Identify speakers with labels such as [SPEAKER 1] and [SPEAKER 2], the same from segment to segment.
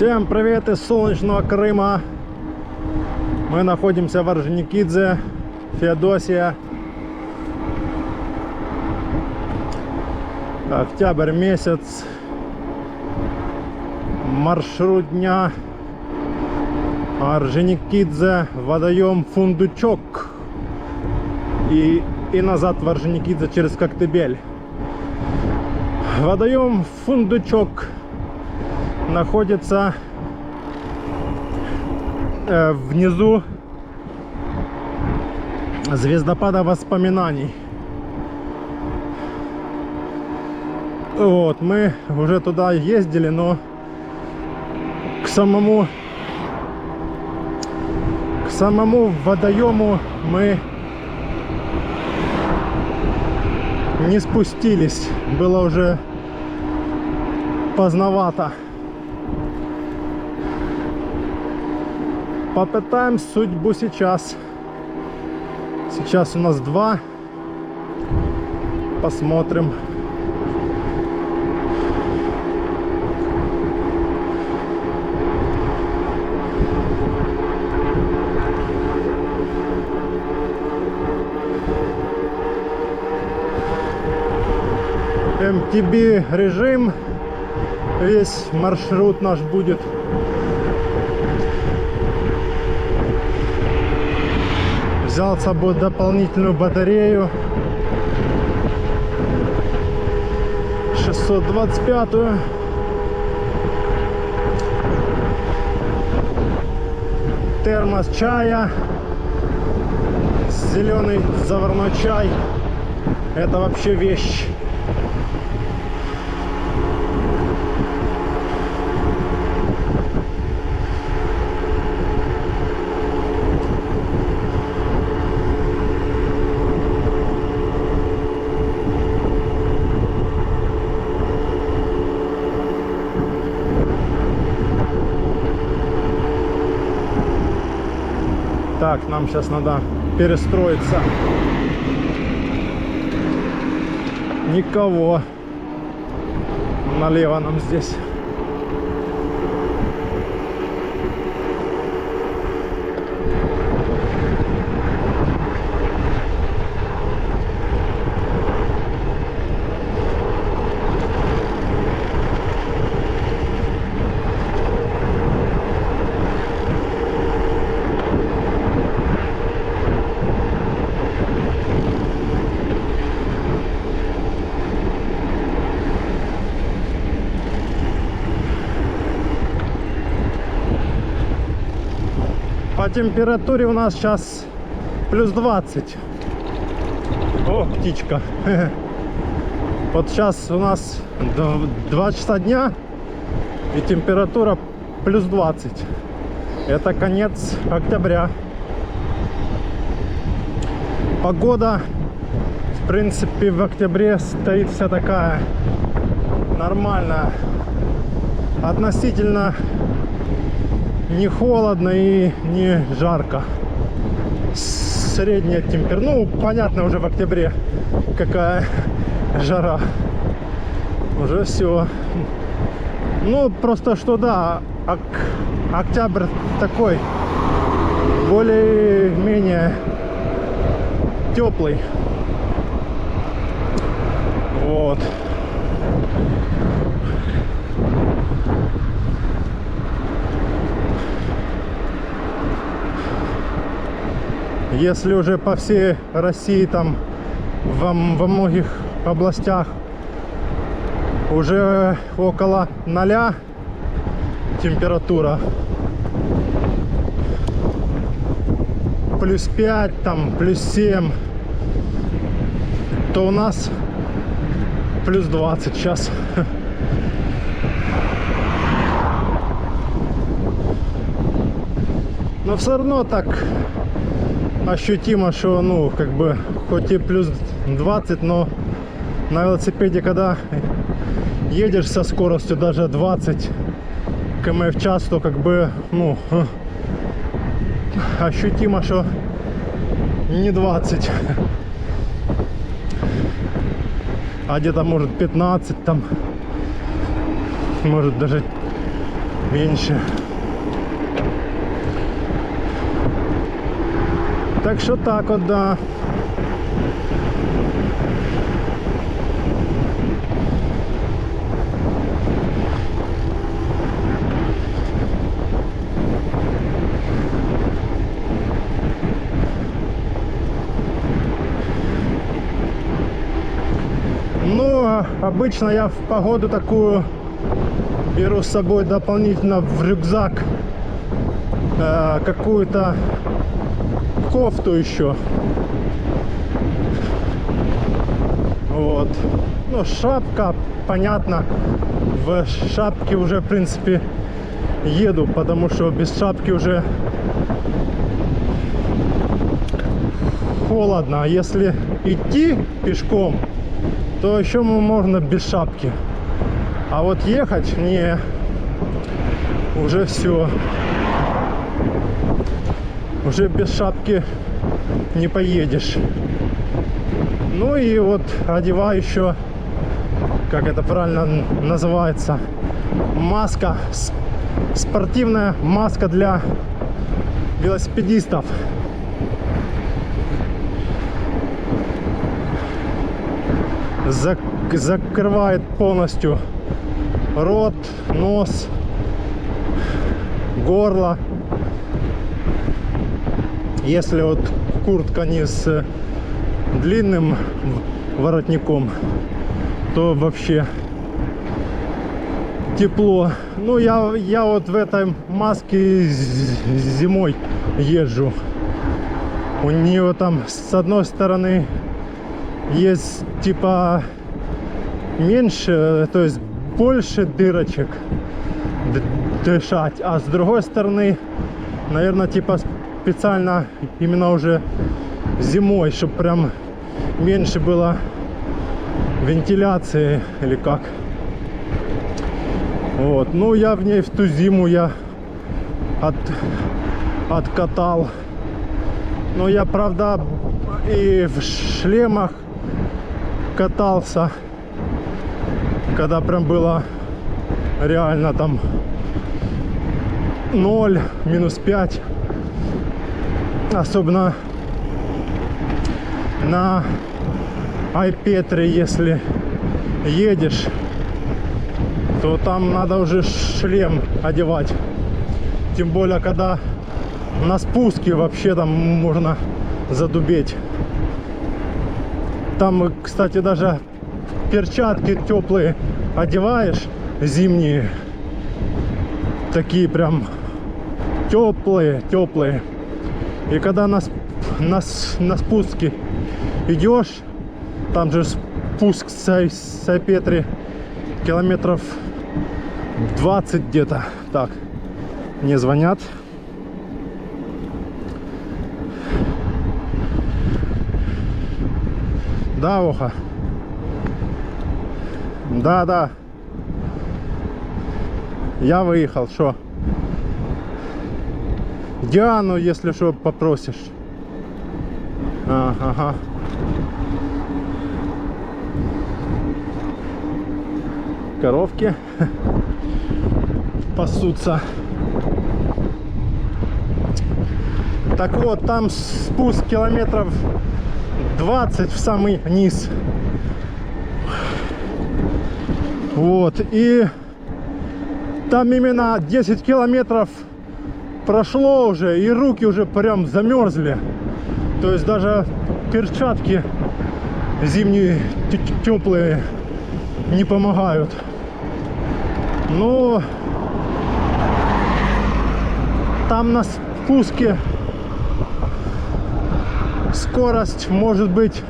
[SPEAKER 1] Всем привет из солнечного Крыма. Мы находимся в Орджоникидзе, Феодосия. Октябрь месяц. Маршрут дня: Орджоникидзе, водоем Фундучок и назад в Орджоникидзе через Коктебель. Водоем Фундучок находится внизу звездопада воспоминаний. Вот, мы уже туда ездили, но к самому водоему мы не спустились, было уже поздновато. Попытаем судьбу сейчас. Сейчас у нас 2. Посмотрим. МТБ режим. Весь маршрут наш будет. Взял с собой дополнительную батарею 625-ю. Термос чая, зеленый заварной чай. Это вообще вещь. Так, нам сейчас надо перестроиться. Никого. Налево нам здесь. По температуре у нас сейчас плюс 20. О, птичка. Вот сейчас у нас 2 часа дня и температура плюс 20. Это конец октября. Погода, в принципе, в октябре стоит вся такая нормальная. Относительно не холодно и не жарко. Средняя температура. Ну, понятно, уже в октябре какая жара. Уже все. Ну, просто что да, октябрь такой более-менее теплый. Вот. Если уже по всей России, там во многих областях уже около 0 температура, плюс 5, там плюс 7, то у нас плюс 20 сейчас. Но все равно так ощутимо, что, ну, как бы, хоть и плюс 20, но на велосипеде, когда едешь со скоростью даже 20 км в час, то, как бы, ну, ощутимо, что не 20, а где-то, может, 15, там, может, даже меньше. Так что так вот, да. Ну, обычно я в погоду такую беру с собой дополнительно в рюкзак какую-то кофту еще. Вот. Ну, шапка, понятно. В шапке уже, в принципе, еду, потому что без шапки уже холодно. А если идти пешком, то еще можно без шапки. А вот ехать не, уже все. Уже без шапки не поедешь. Ну и вот одеваю еще, как это правильно называется, маска, спортивная маска для велосипедистов. Закрывает полностью рот, нос, горло. Если вот куртка не с длинным воротником, то вообще тепло. Ну, я вот в этой маске зимой езжу. У нее там с одной стороны есть типа меньше, то есть больше дырочек дышать, а с другой стороны, наверное, типа специально именно уже зимой, чтобы прям меньше было вентиляции или как. Вот. Ну, я в ней в ту зиму я откатал. Но я, правда, и в шлемах катался, когда прям было реально там 0, -5. Особенно на Айпетре, если едешь, то там надо уже шлем одевать. Тем более, когда на спуске вообще там можно задубеть. Там, кстати, даже перчатки теплые одеваешь, зимние, такие прям теплые. И когда на спуске идешь, там же спуск с Айпетри километров 20 где-то. Так, мне звонят. Да, Оха? Да. Я выехал, что? Диану, если что, попросишь. Ага. Коровки пасутся. Так вот, там спуск километров 20 в самый низ. Вот, и там именно 10 километров прошло уже, и руки уже прям замерзли. То есть даже перчатки зимние теплые не помогают. Ну, там на спуске скорость может быть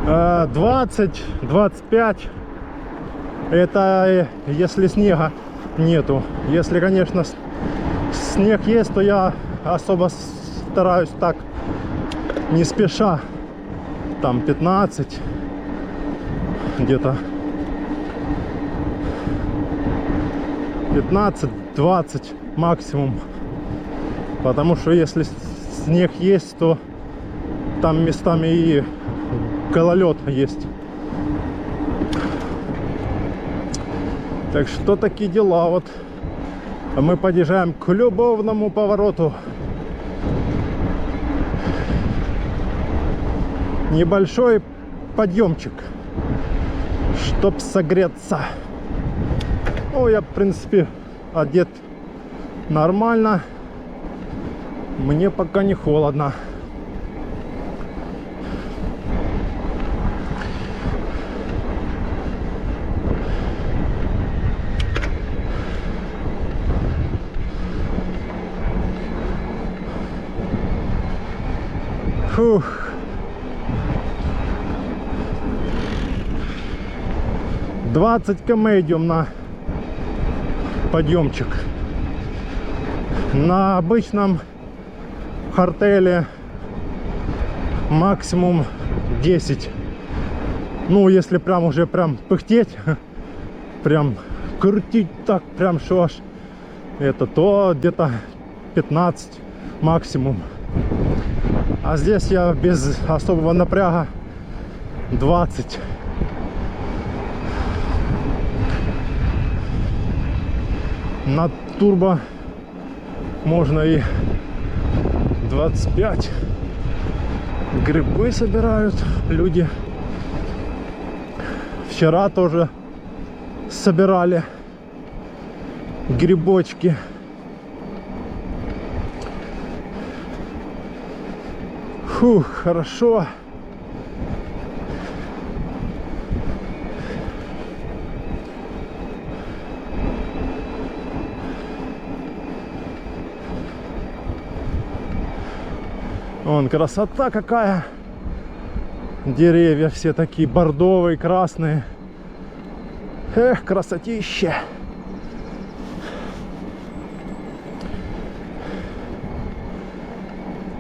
[SPEAKER 1] 20-25. Это если снега нету. Если, конечно, снег есть, то я особо стараюсь так не спеша. Там 15 где-то, 15-20 максимум. Потому что если снег есть, то там местами и гололед есть. Так что такие дела. Вот мы подъезжаем к любовному повороту. Небольшой подъемчик, чтоб согреться. Ну, я, в принципе, одет нормально. Мне пока не холодно. Фух. «20 км идем на подъемчик. На обычном хартеле максимум 10. Ну, если прям уже прям пыхтеть, прям крутить так, прям что аж это, то где-то 15 максимум. А здесь я без особого напряга 20. На турбо можно и 25. Грибы собирают люди. Вчера тоже собирали грибочки. Фух, хорошо. Вон красота какая. Деревья все такие бордовые, красные. Эх, красотища.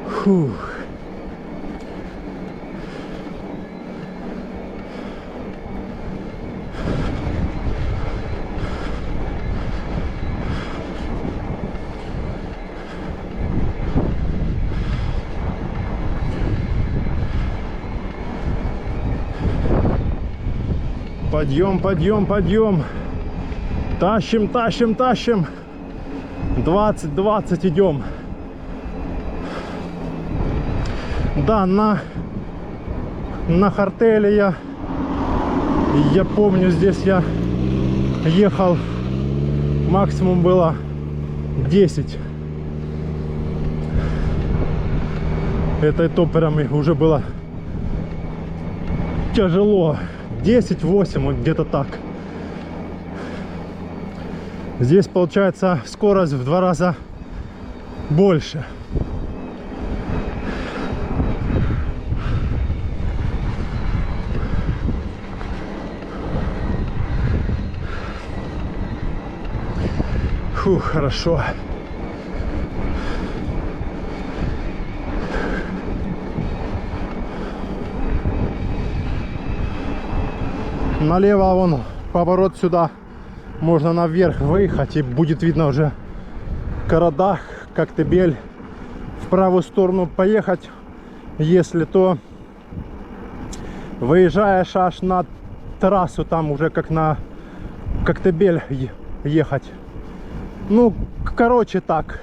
[SPEAKER 1] Фух. Подъем, подъем, подъем. Тащим, тащим, тащим. 20 идем. Да, на хартеле я помню, здесь я ехал, максимум было 10. Это и то прям уже было тяжело. 10-8, вот где-то так. Здесь получается скорость в 2 раза больше. Фух, хорошо. Налево вон поворот сюда, можно наверх выехать и будет видно уже Карадах, Коктебель. В правую сторону поехать, если то выезжаешь аж на трассу, там уже как на Коктебель ехать. Ну, короче, так.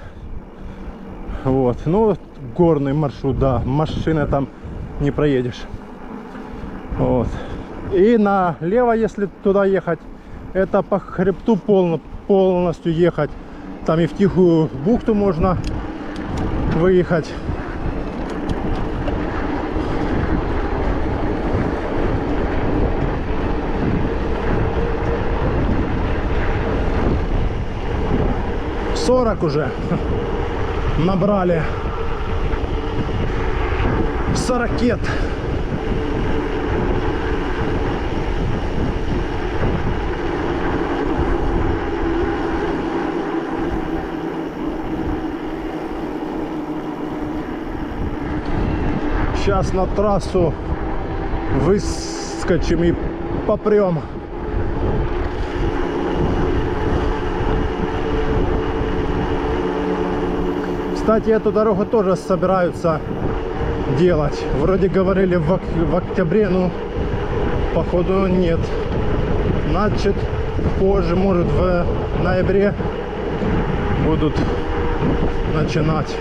[SPEAKER 1] Вот, ну, горный маршрут, да, машины там не проедешь. Вот. И налево, если туда ехать, это по хребту полностью ехать. Там и в Тихую бухту можно выехать. «40 уже набрали. 40. Сейчас на трассу выскочим и попрем. Кстати, эту дорогу тоже собираются делать. Вроде говорили в октябре, но походу нет. Значит, позже, может в ноябре будут начинать.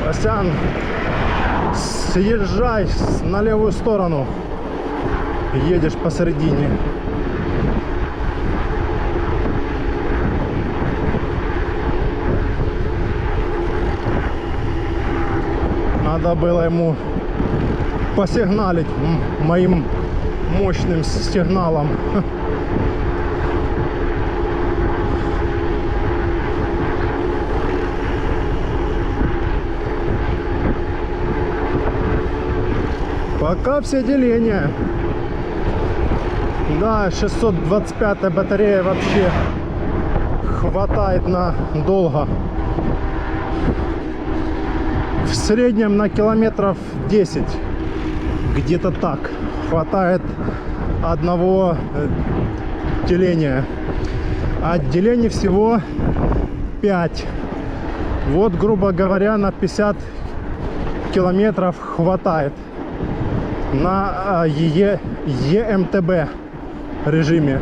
[SPEAKER 1] Васян, съезжай на левую сторону, едешь посередине. Надо было ему посигналить моим мощным сигналом. Пока все деления. Да, 625 батарея вообще хватает на долго. В среднем на километров 10. Где-то так. Хватает одного деления. А делений всего 5. Вот, грубо говоря, на 50 километров хватает. На ЕМТБ режиме.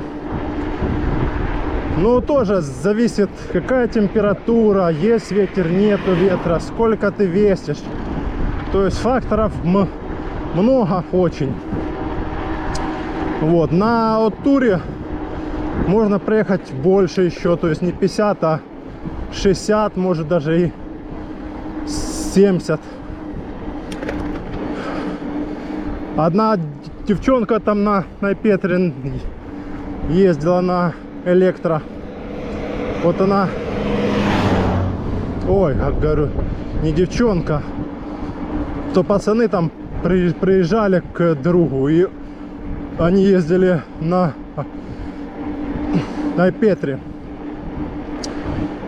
[SPEAKER 1] Ну, тоже зависит, какая температура, есть ветер, нету ветра, сколько ты весишь. То есть факторов много очень. Вот, на туре можно проехать больше еще, то есть не 50, а 60, может даже и 70. Одна девчонка там на Петре ездила на электро. Вот она, ой, говорю, не девчонка, то пацаны там приезжали к другу, и они ездили на Петре.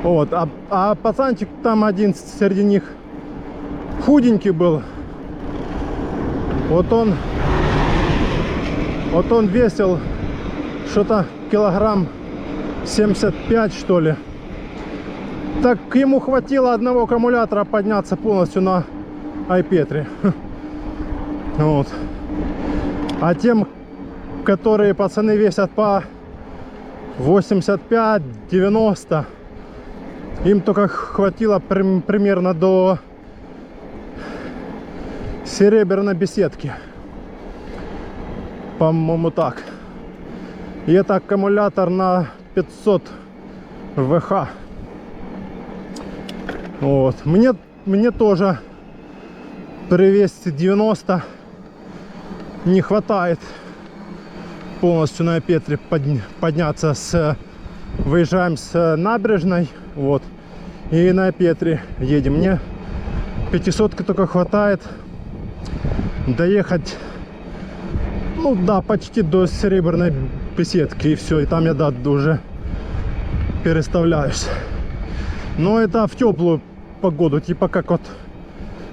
[SPEAKER 1] Вот, а пацанчик там один среди них худенький был. Вот он весил что-то килограмм 75, что ли. Так ему хватило одного аккумулятора подняться полностью на Айпетре. Вот. А тем, которые пацаны весят по 85-90, им только хватило примерно до Серебряной беседки, по-моему, так. И это аккумулятор на 500 ВХ. Вот. Мне тоже при весе 90 не хватает полностью на Петре подняться. Выезжаем с набережной, вот, и на Петре едем. Мне 500 только хватает доехать, ну да, почти до Серебряной беседки, и все, и там я, да, уже переставляюсь. Но это в теплую погоду, типа как вот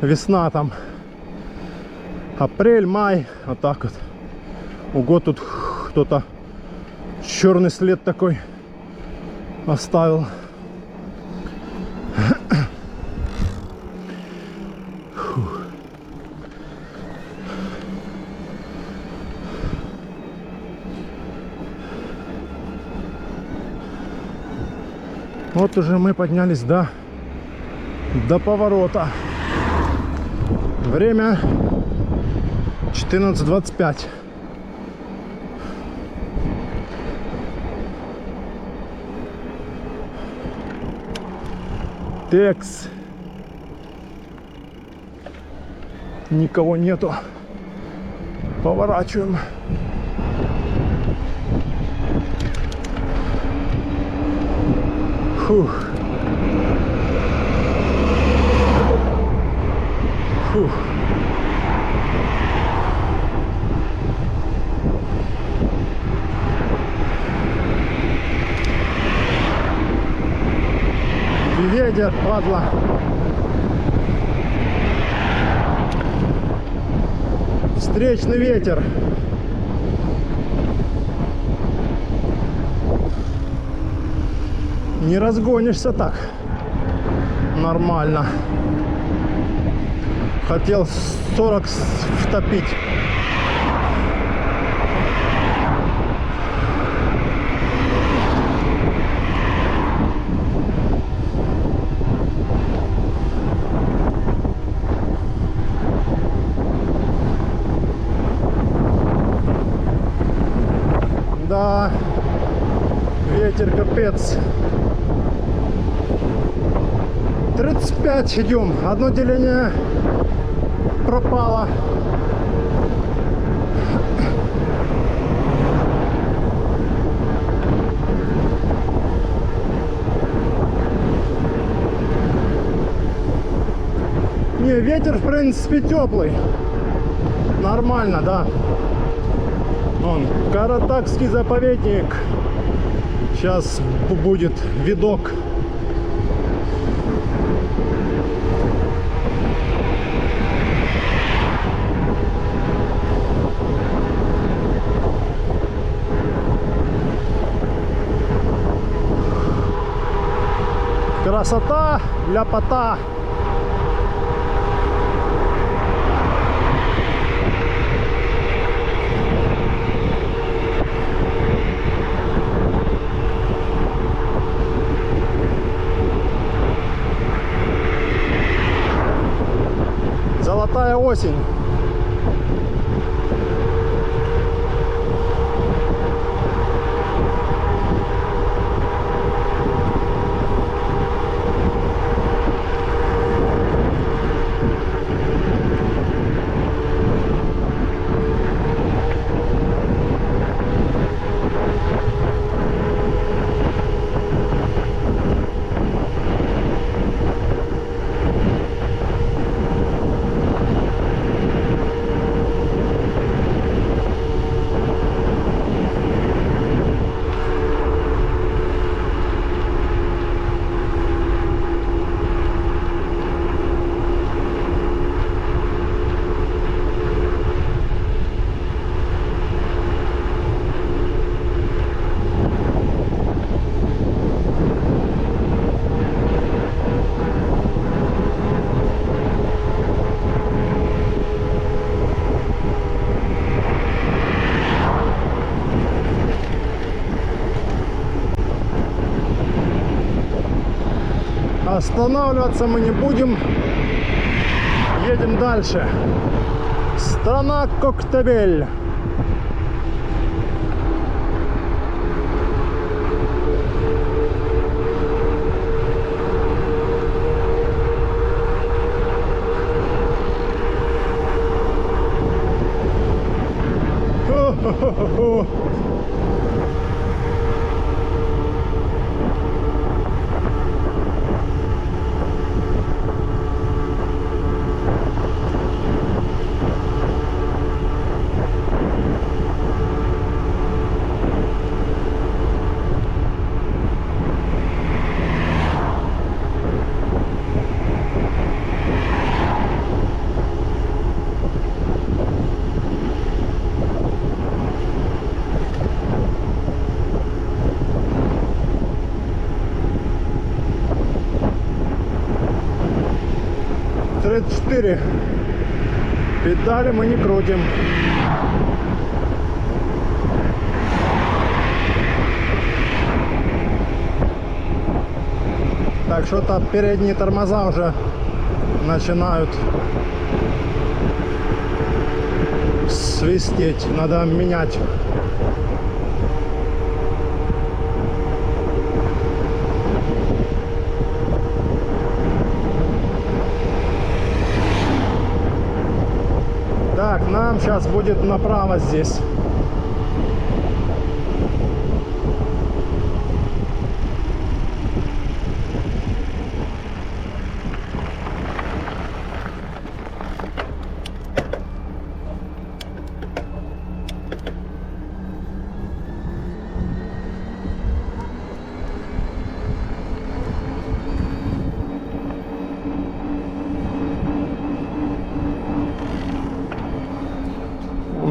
[SPEAKER 1] весна там, апрель, май, вот так вот. Ого, тут кто-то черный след такой оставил. Вот уже мы поднялись до поворота. Время 14:25. Текс. Никого нету. Поворачиваем. Фух. Фух. Ветер, падла. Встречный ветер. Не разгонишься так. Нормально. Хотел 40 втопить. Да, ветер капец. 35 идем. Одно деление пропало. Не, ветер в принципе теплый. Нормально, да. Вон, Каратакский заповедник. Сейчас будет видок. Красота, ляпота. Золотая осень. Останавливаться мы не будем. Едем дальше. Страна Коктебель. Хо-хо-хо-хо. Педали мы не крутим. Так, что-то передние тормоза уже начинают свистеть. Надо менять. Так, нам сейчас будет направо здесь.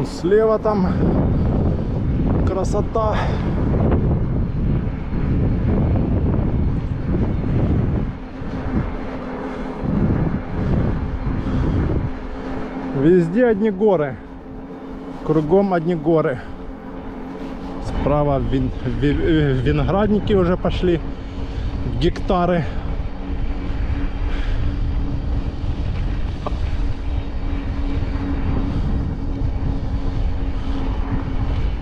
[SPEAKER 1] Вон слева там красота. Везде одни горы. Кругом одни горы. Справа виноградники уже пошли. Гектары.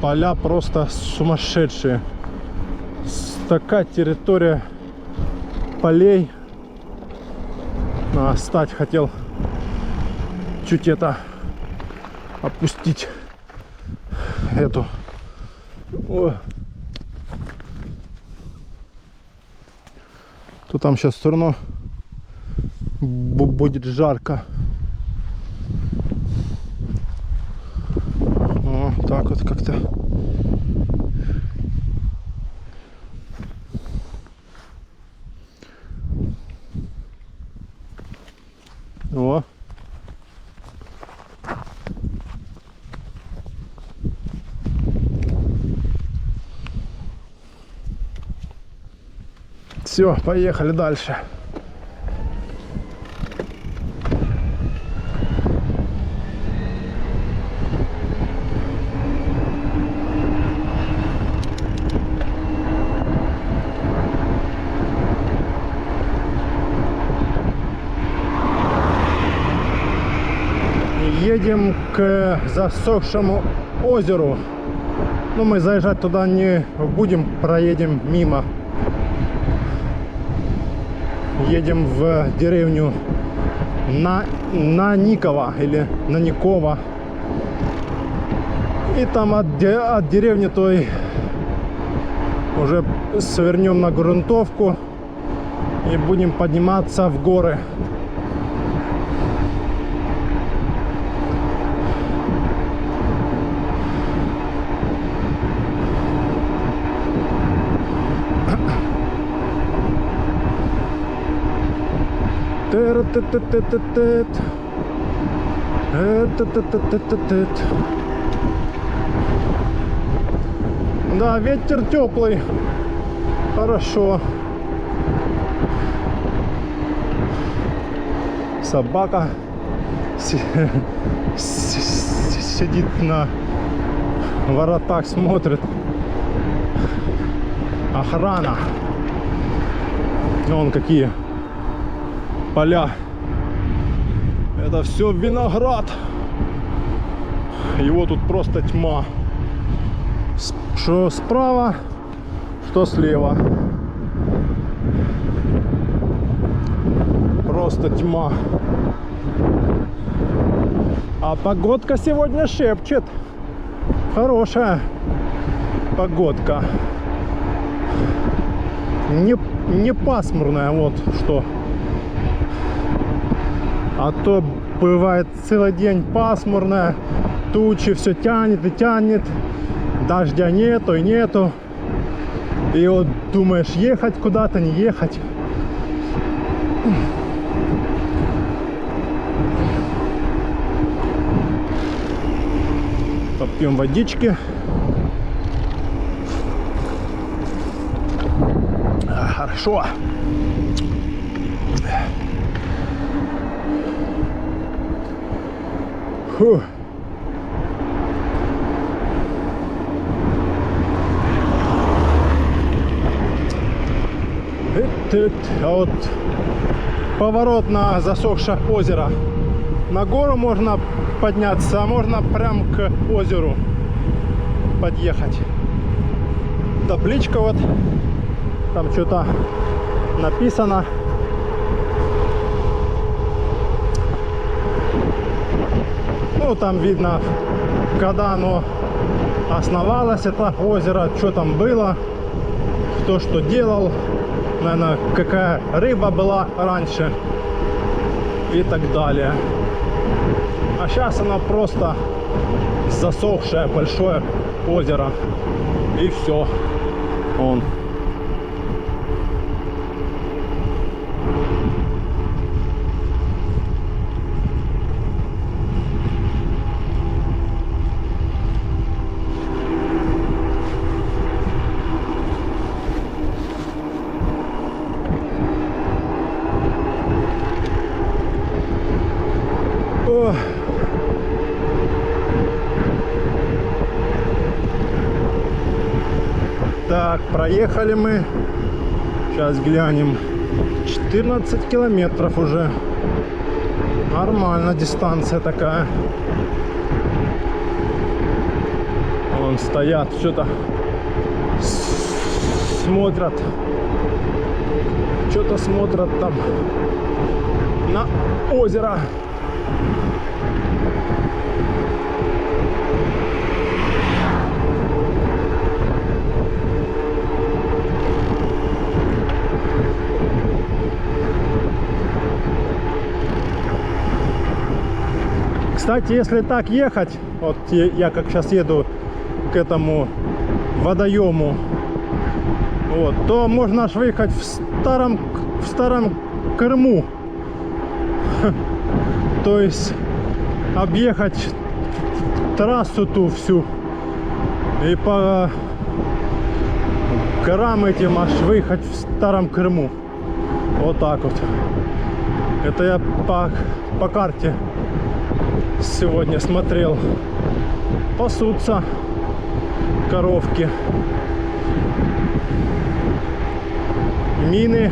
[SPEAKER 1] Поля просто сумасшедшие. Такая территория полей. Стать хотел чуть это опустить эту. О. То там сейчас все равно будет жарко. О, так вот как-то. О. Все, поехали дальше. Едем к засохшему озеру. Но мы заезжать туда не будем, проедем мимо. Едем в деревню Наникова или Наникова. И там от деревни той уже свернем на грунтовку и будем подниматься в горы. Да, ветер теплый. Хорошо. Собака сидит на воротах, смотрит. Охрана. Вон какие поля. Это все виноград. Его тут просто тьма. Что справа, что слева. Просто тьма. А погодка сегодня шепчет. Хорошая погодка. Не пасмурная, вот что. А то бывает целый день пасмурная, тучи, все тянет и тянет, дождя нету и нету. И вот думаешь, ехать куда-то, не ехать. Попьем водички. Хорошо. Фу. А вот поворот на засохшее озеро. На гору можно подняться, а можно прям к озеру подъехать. Табличка вот, там что-то написано. Ну, там видно, когда оно основалось, это озеро, что там было, кто что делал, наверное, какая рыба была раньше и так далее. А сейчас оно просто засохшее большое озеро, и все. Он. проехали мы. Сейчас глянем. 14 километров уже. Нормально дистанция такая. Вон стоят, что-то смотрят. Что-то смотрят там на озеро. Кстати, если так ехать, вот я как сейчас еду к этому водоему, вот, то можно аж выехать в старом Крыму. То есть объехать трассу ту всю и по горам этим аж выехать в старом Крыму. Вот так вот. Это я по карте сегодня смотрел. Пасутся коровки. Мины.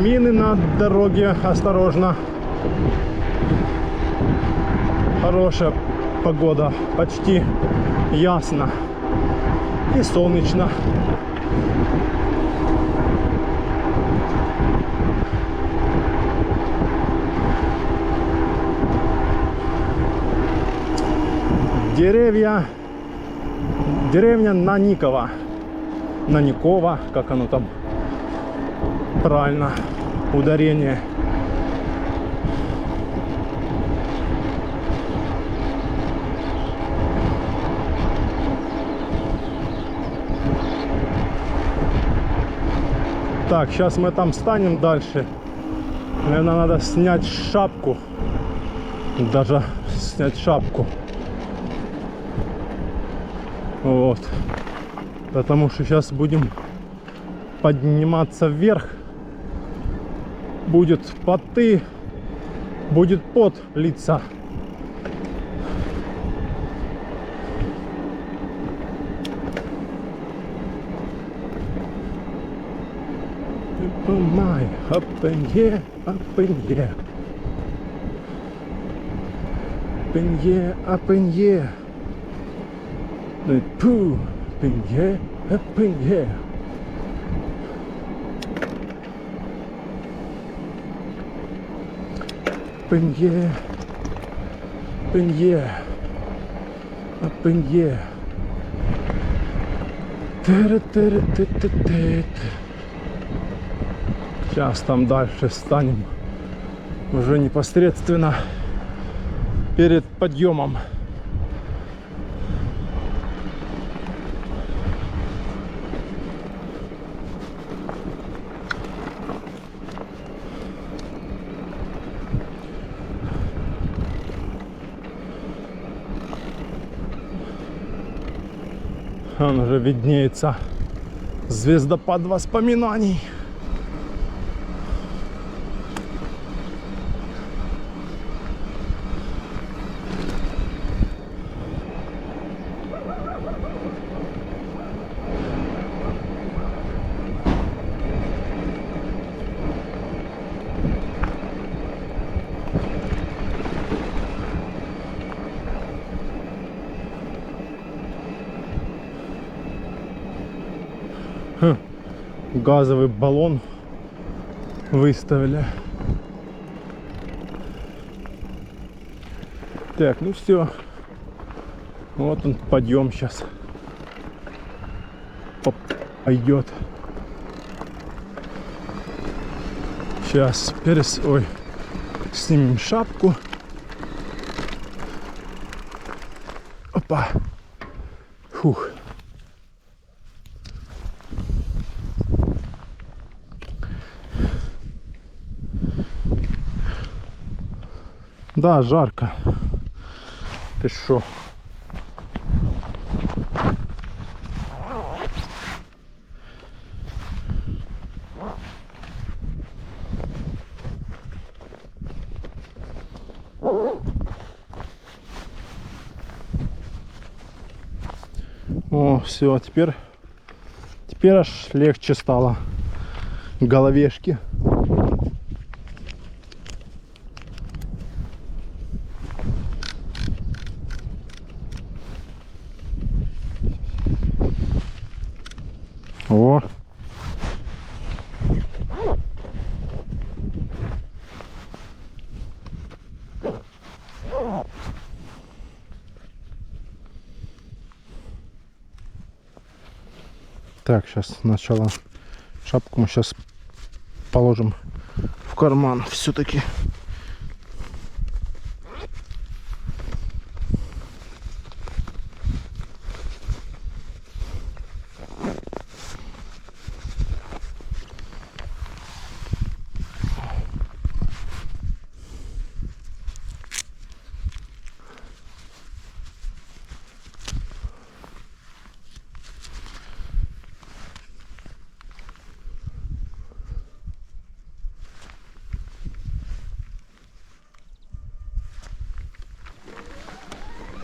[SPEAKER 1] Мины на дороге. Осторожно. Хорошая погода. Почти ясно. И солнечно. Деревня Наникова. Наникова, как оно там правильно, ударение. Так, сейчас мы там станем дальше. Наверное, надо снять шапку. Даже снять шапку. Вот. Потому что сейчас будем подниматься вверх. Будет поты, будет пот литься. My up in here, up in here. Up in here, up in here. Pooh, up in here, up in here. Up in here, up in here, up in here. Сейчас там дальше станем уже непосредственно перед подъемом. Он уже виднеется звездопад воспоминаний. Газовый баллон выставили. Так, ну все. Вот он, подъем сейчас пойдет. Сейчас снимем шапку. Опа. Фух. Да, жарко. Ты шо? О, все, теперь аж легче стало головешки. О. Так, сейчас сначала шапку мы сейчас положим в карман все-таки.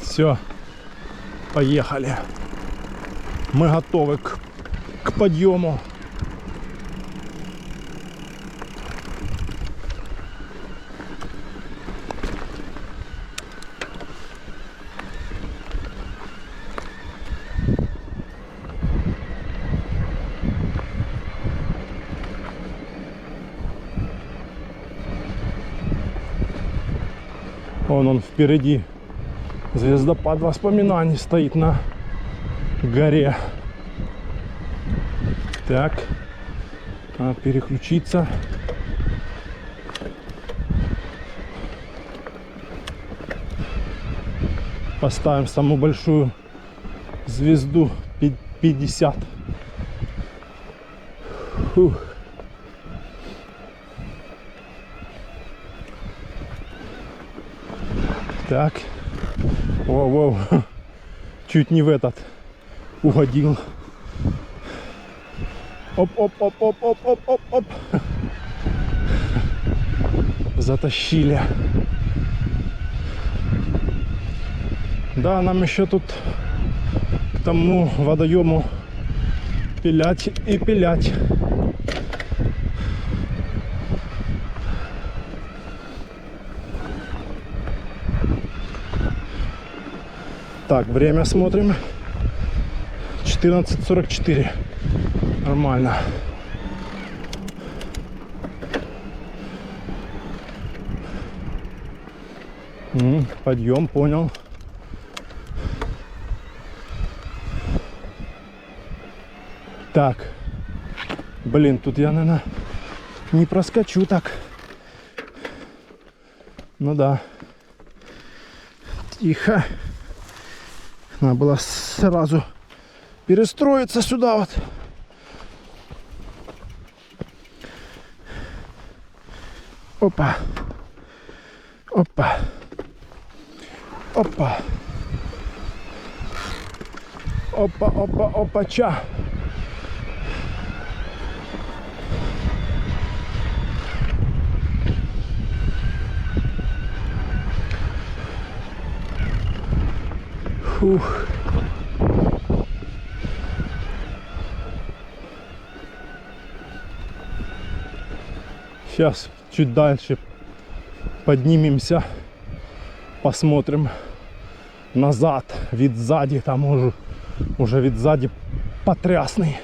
[SPEAKER 1] Все, поехали. Мы готовы к подъему. Он впереди. Звездопад воспоминаний стоит на горе. Так, надо переключиться. Поставим самую большую звезду 50. Фух. Так. Воу-воу. Чуть не в этот угодил. Оп-оп-оп-оп-оп-оп-оп-оп. Затащили. Да, нам еще тут к тому водоему пилять и пилять. Так, время смотрим. 14:44. Нормально. Подъем, понял. Так. Блин, тут я, наверное, не проскочу так. Ну да. Тихо. Надо было сразу перестроиться сюда вот. Опа. Опа. Опа. Опа, опа, опача. Фух. Сейчас чуть дальше поднимемся, посмотрим назад, вид сзади, там уже вид сзади потрясный.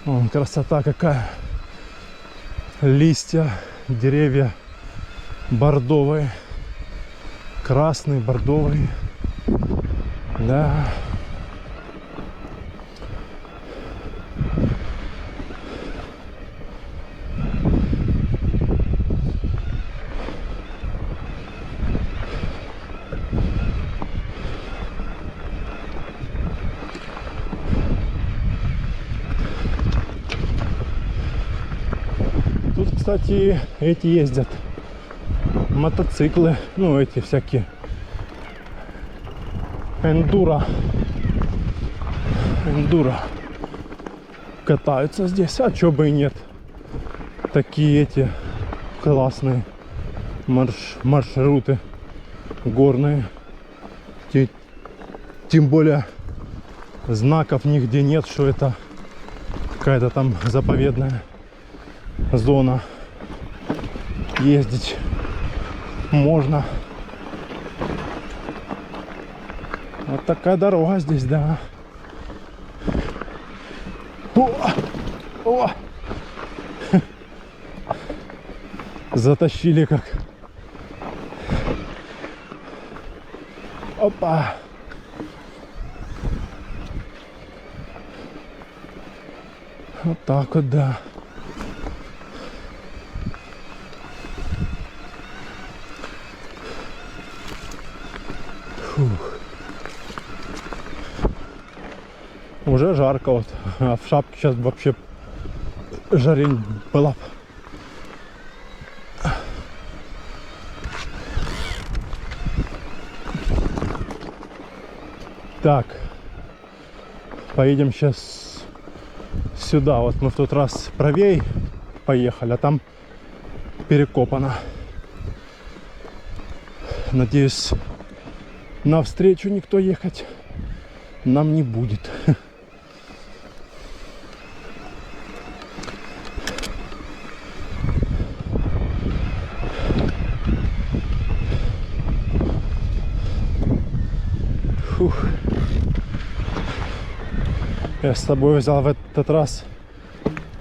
[SPEAKER 1] Вон, красота какая. Листья, деревья бордовые, красный, бордовый. Да. Тут, кстати, эти ездят мотоциклы, ну эти всякие эндуро катаются здесь, а чё бы и нет. Такие эти классные маршруты горные. Тем более знаков нигде нет, что это какая-то там заповедная зона. Ездить можно. Вот такая дорога здесь, да. О! Затащили как. Опа! Вот так вот, да. Фух. Уже жарко вот, а в шапке сейчас вообще жарень была. Так, поедем сейчас сюда. Вот мы в тот раз правее поехали, а там перекопано. Надеюсь, навстречу никто ехать нам не будет. Фух. Я с собой взял в этот раз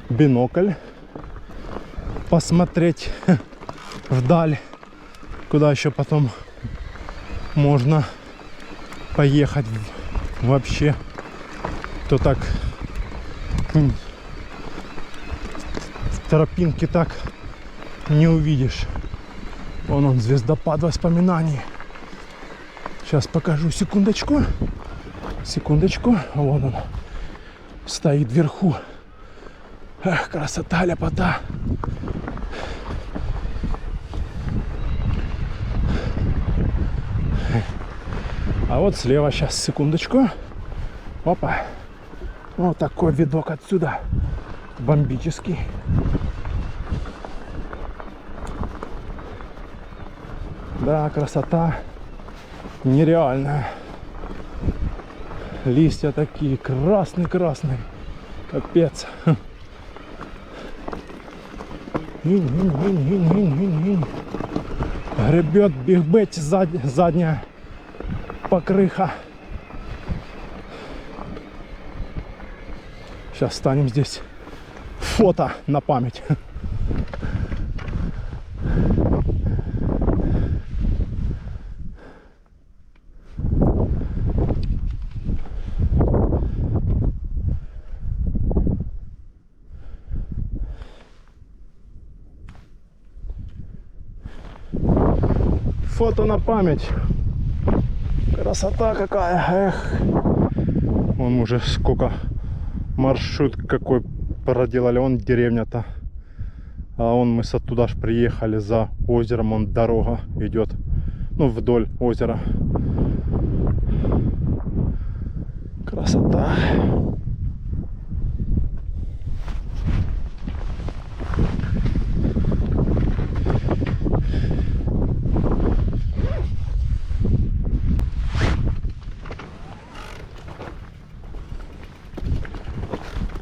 [SPEAKER 1] бинокль, посмотреть вдаль, куда еще потом можно поехать вообще, то так тропинки так не увидишь. Вон он, звездопад воспоминаний. Сейчас покажу, секундочку. Секундочку. Вон он стоит вверху. Эх, красота, ляпота. А вот слева, сейчас, секундочку. Опа. Вот такой видок отсюда. Бомбический. Да, красота нереальная. Листья такие красные-красные. Капец. Гребет бигбеть задняя покрыха. Сейчас станем здесь фото на память. Фото на память. Красота какая. Эх. Вон уже сколько маршрут какой проделали. Он деревня-то. А он мы оттуда ж приехали за озером. Он дорога идет. Ну, вдоль озера. Красота.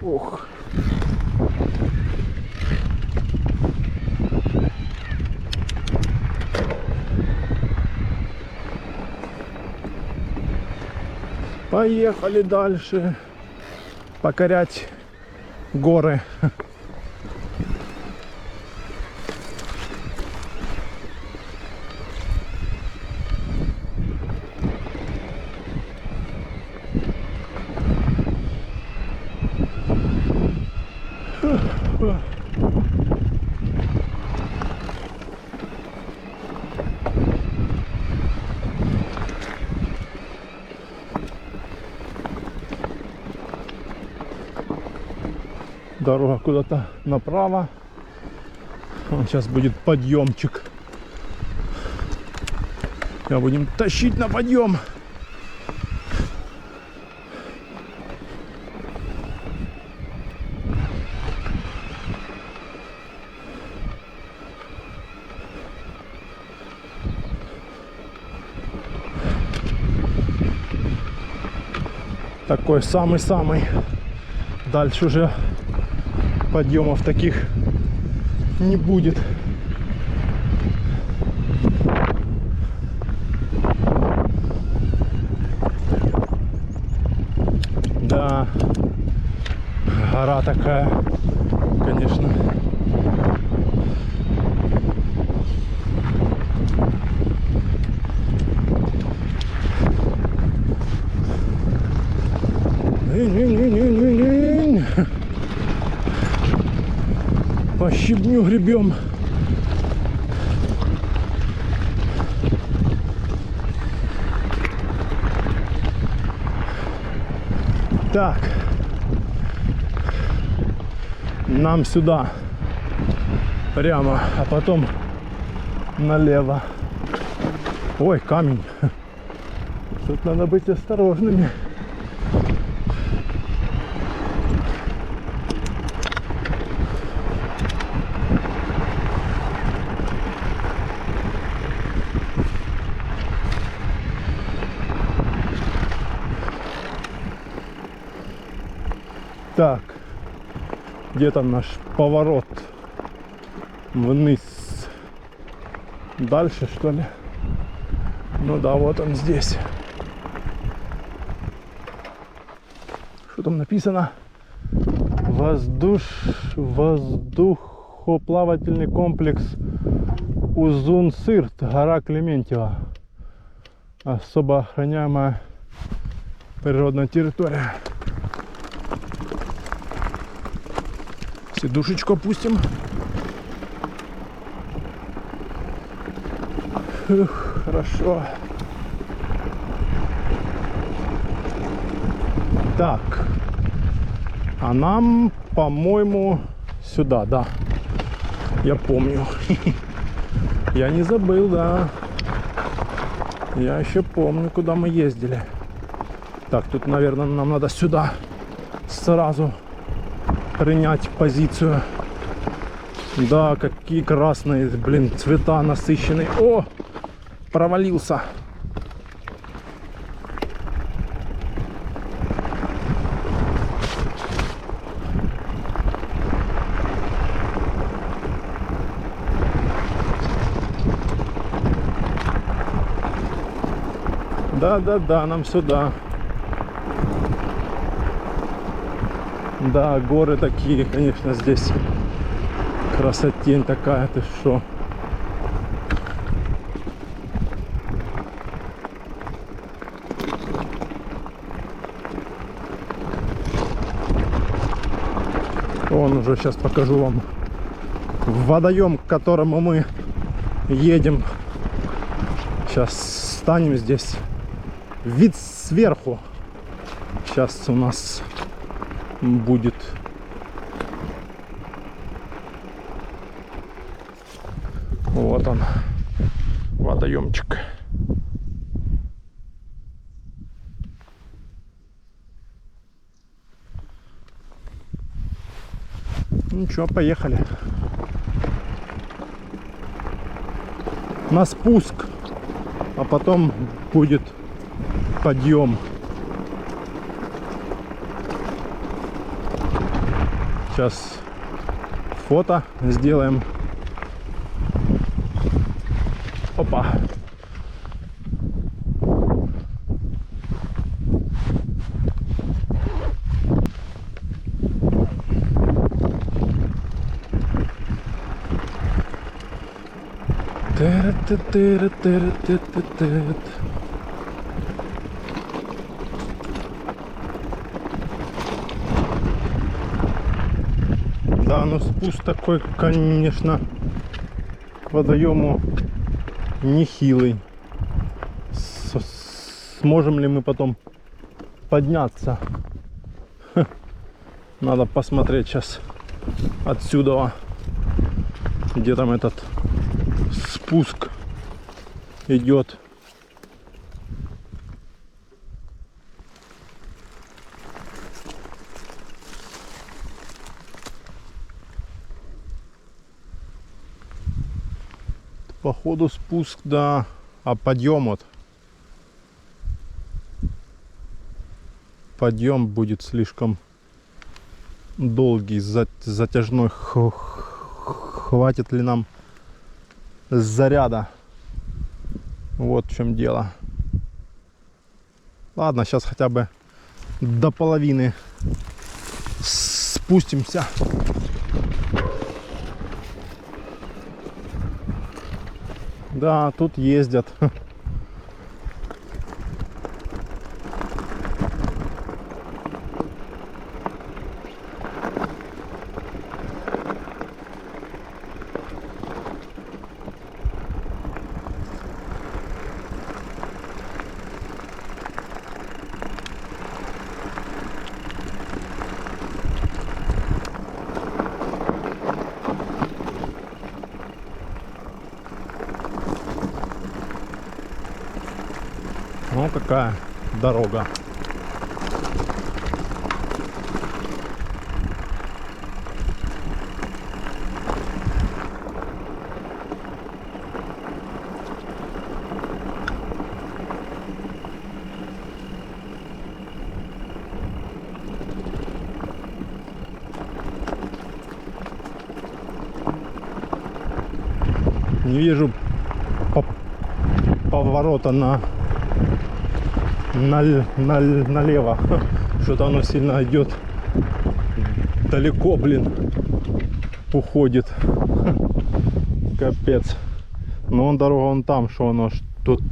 [SPEAKER 1] Ох. Поехали дальше покорять горы. Дорога куда-то направо. Вон сейчас будет подъемчик. Сейчас будем тащить на подъем. Такой самый-самый. Дальше уже подъемов таких не будет. Да, гора такая, конечно. По щебню гребем. Так, нам сюда прямо, а потом налево. Ой, камень. Тут надо быть осторожными. Так, где там наш поворот вниз? Дальше, что ли? Ну да, вот он здесь. Что там написано? Воздухоплавательный комплекс Узун-Сырт, гора Клементьева. Особо охраняемая природная территория. Сидушечку опустим. Ух, хорошо. Так. А нам, по-моему, сюда, да. Я помню. Я не забыл, да. Я еще помню, куда мы ездили. Так, тут, наверное, нам надо сюда сразу принять позицию. Да, какие красные, блин, цвета насыщенные. О, провалился. Да, нам сюда. Да, горы такие, конечно, здесь. Красотень такая, ты шо. Вон уже сейчас покажу вам водоем, к которому мы едем. Сейчас станем здесь. Вид сверху. Сейчас у нас будет. Вот он, водоемчик. Ну что, поехали. На спуск, а потом будет подъем. Сейчас фото сделаем. Опа. Да, ну спуск такой, конечно, к водоему нехилый. Сможем ли мы потом подняться? Надо посмотреть сейчас отсюда, где там этот спуск идет. Походу спуск, да, а подъем вот подъем будет слишком долгий, затяжной. Хватит ли нам заряда? Вот в чем дело. Ладно, сейчас хотя бы до половины спустимся. Да, тут ездят. Ну какая дорога. Не вижу поворота налево. Что-то оно сильно идет далеко, блин, уходит. Капец. Но он дорога вон там, что оно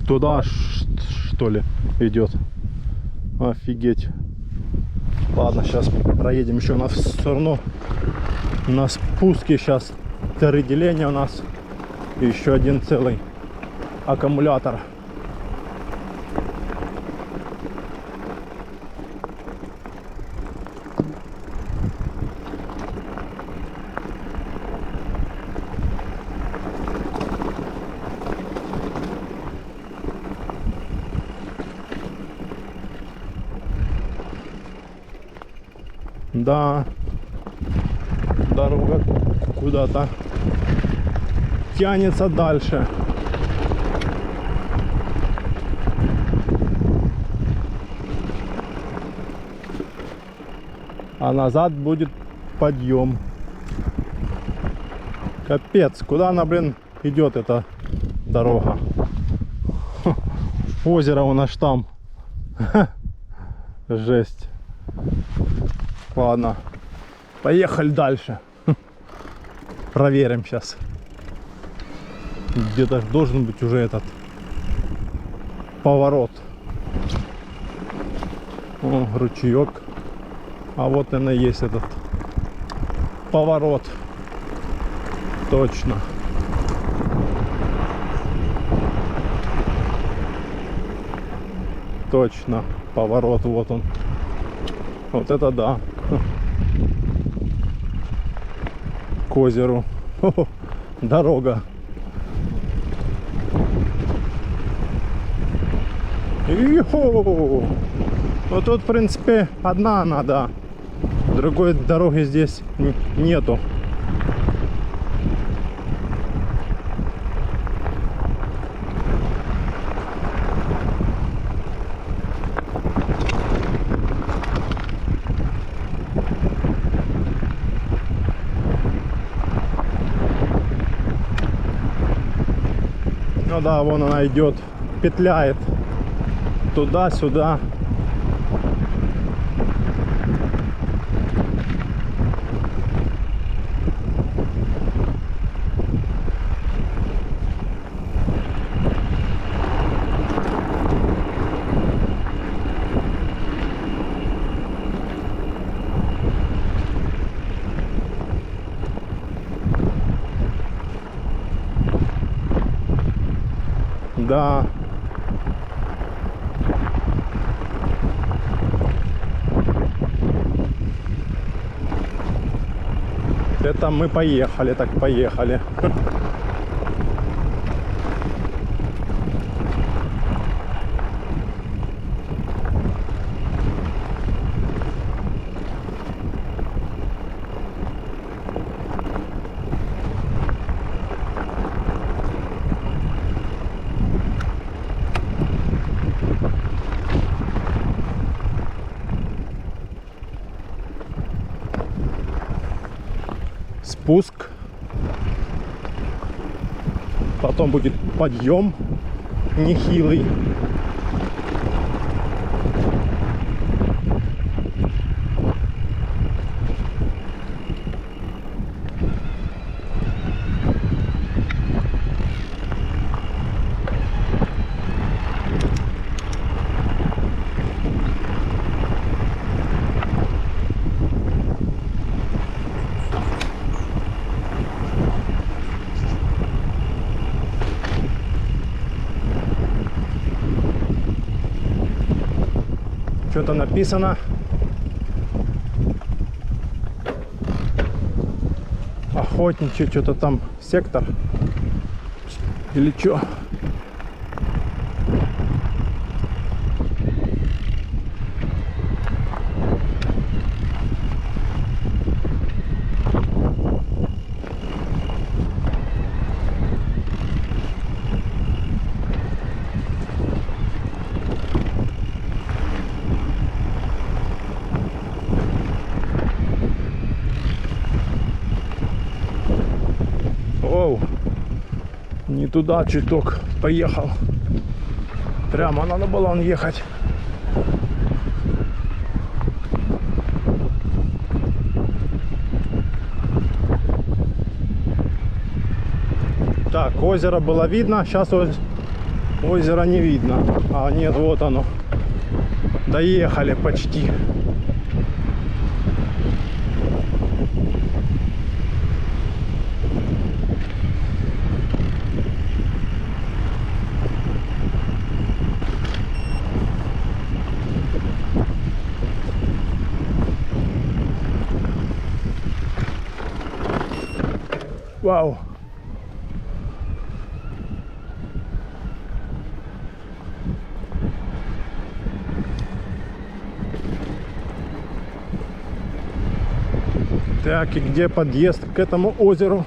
[SPEAKER 1] туда что ли идет. Офигеть. Ладно, сейчас проедем еще в сторону. На спуске сейчас 3 деления у нас. И еще один целый аккумулятор. Да, дорога куда-то тянется дальше. А назад будет подъем. Капец, куда она, блин, идет эта дорога? Озеро у нас там. Жесть. Ладно, поехали дальше. Проверим сейчас. Где-то должен быть уже этот поворот. О, ручеек. А вот он и есть этот поворот. Точно. Точно. Поворот, вот он. Вот это да. К озеру. Хо-хо. Дорога. И-хо! Ну тут в принципе одна она, да. Другой дороги здесь нету. Ну да, вон она идет, петляет туда-сюда. Да. Это мы поехали, так поехали. спуск. Потом будет подъем нехилый. Что-то написано. Охотничий, что-то там сектор. Или что? Оу, не туда чуток поехал. Прямо надо было он ехать. Так, озеро было видно, сейчас озера не видно. А нет, вот оно. Доехали почти. Вау. Так, и где подъезд к этому озеру?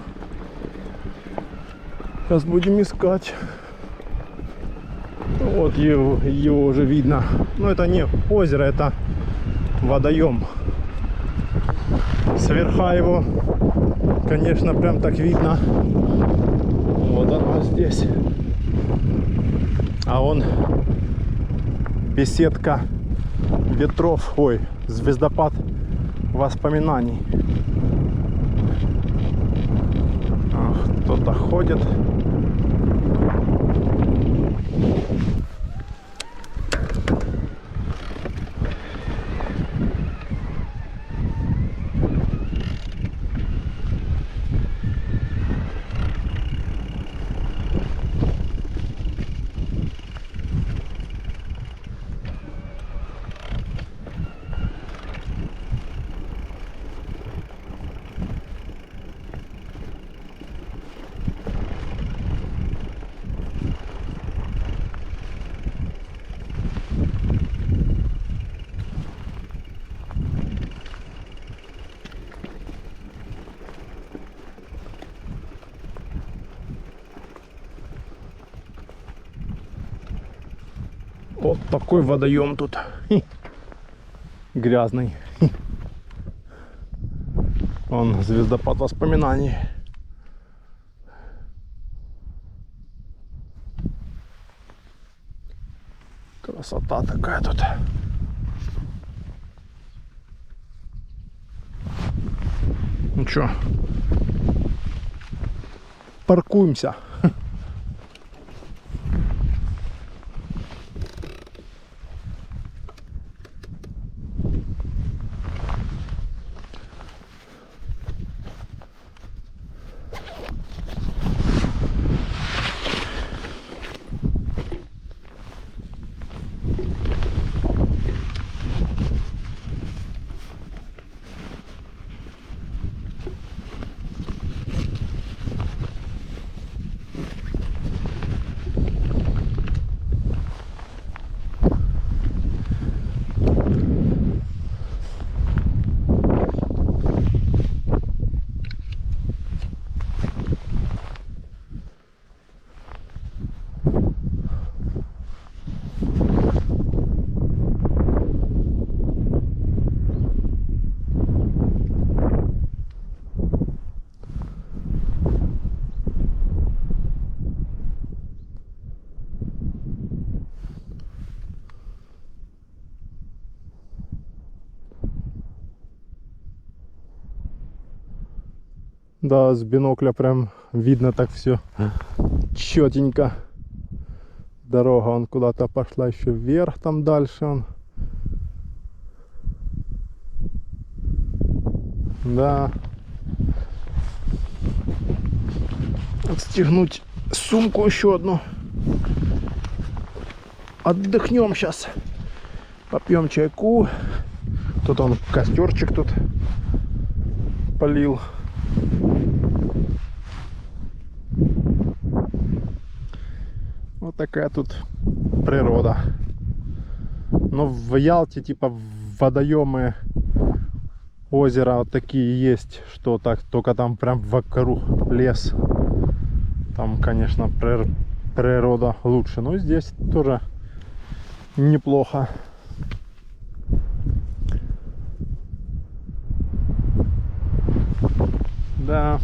[SPEAKER 1] Сейчас будем искать. Вот его уже видно. Но это не озеро, это водоем. Сверха его, конечно, прям так видно. Вот оно здесь. А он беседка ветров. Ой, звездопад воспоминаний. Кто-то ходит. Вот такой водоем тут. Грязный. Он звездопад воспоминаний. Красота такая тут. Ну чё, паркуемся. Да, с бинокля прям видно так все четенько. Дорога он куда-то пошла еще вверх, там дальше он. Да. Отстегнуть сумку еще одну. Отдохнем сейчас. Попьем чайку. Тут он костерчик тут полил. Вот такая тут природа. Но в Ялте типа водоемы, озера вот такие есть, что так только там прям вокруг лес. Там, конечно, природа лучше, но здесь тоже неплохо. Да.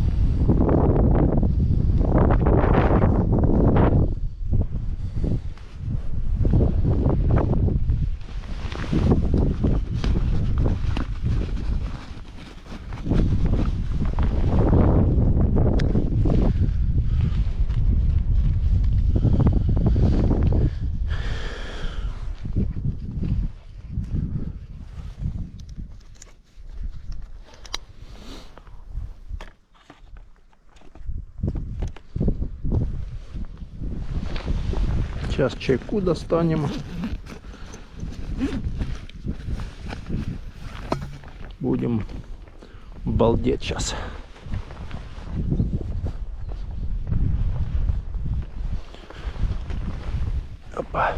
[SPEAKER 1] Сейчас чайку достанем. Будем балдеть сейчас. Опа.